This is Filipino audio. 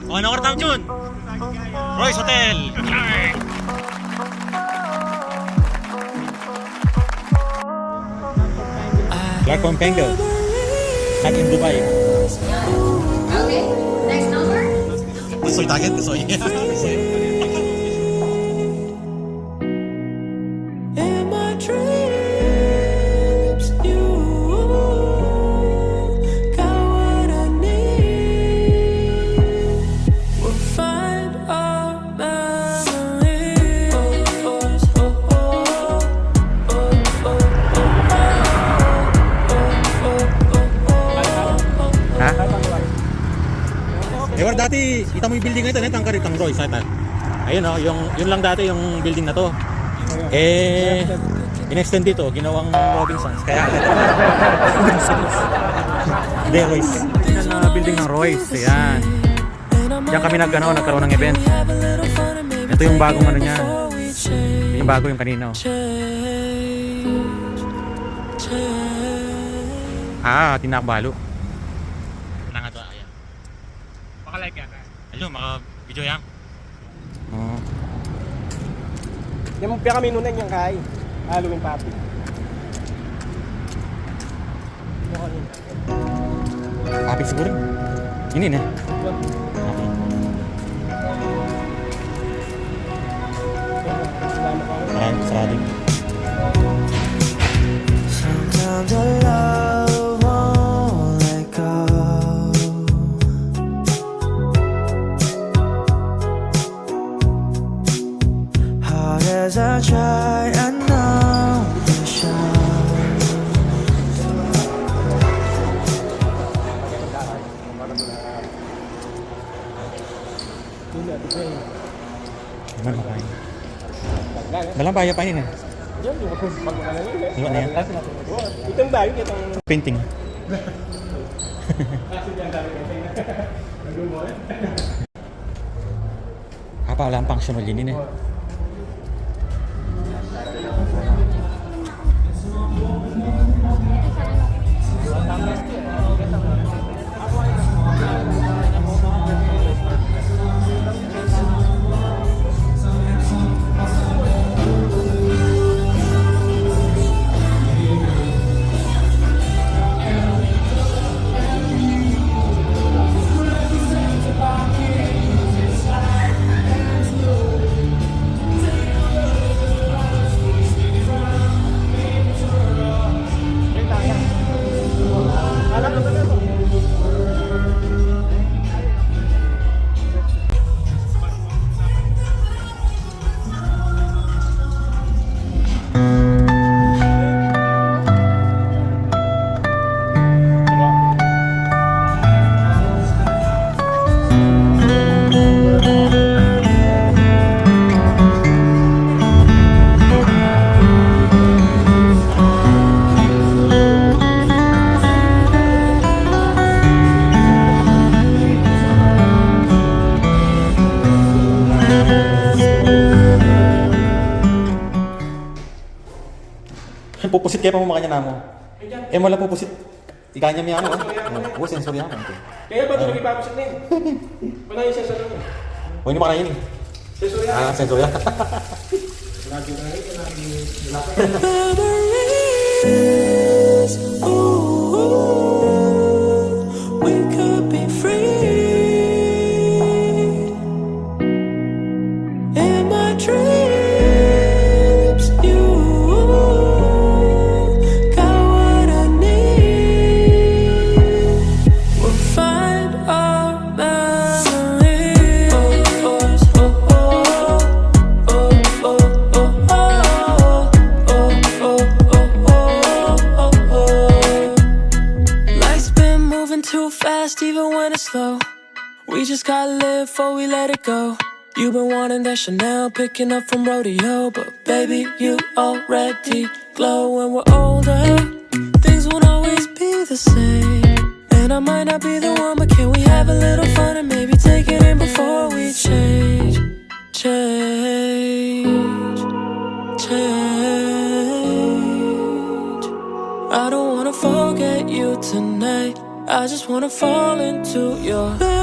Oh, ano ka Jun? Royce Hotel. Clark Pompengo. Not in Dubai. Okay, next number. Tisoy target, tisoy. In my dreams, you got what I need. We'll find our memories. Ha? Eh, dati, kita mo yung building na ito, Tang Royce, ito. Ayun oh, yun lang dati yung building na to. Eh, in-extend dito, ginawang Robinsons. Kaya, Robinsons. Hindi, Royce. Yan na building ng Royce, ayan. Diyan kami nagkaroon ng event. Ito yung bagong ano niya. Yung bago yung kanina. Oh. Ah, tinakbalo. Wala nga to, ayan. Maka-like yan. Ayun, maka-video yan. Oo. Yung piya kami nunan yung kay Halloween party. Kapit siguro. Ini na. Maraming sarado. Sometimes our love won't let go. Hard as I try, I know the show. Naman makain. Dalang baya pa yun eh. Iwan na yan. Itong bayo, itong Painting. Apa wala ang function ulit yun eh. Pupusit kayo pa mo makanya namo. Eh wala pupusit. Ikanya mi ano. Oh, sensory ako. kaya ba ito nagipapasok na yun? Wala yung sensor na yun. Oh, ini makanya ini. Sensor yan. Ah, sensory. Memories, ooh, we could be free. In my dreams, you got what I need. We'll find our memories. Life's been moving too fast, even when it's slow. We just gotta live before we let it go. You've been wanting that Chanel, picking up from rodeo, but baby, you already glow. When we're older, things won't always be the same. And I might not be the one, but can we have a little fun and maybe take it in before we change? Change, change. I don't wanna forget you tonight. I just wanna fall into your bed.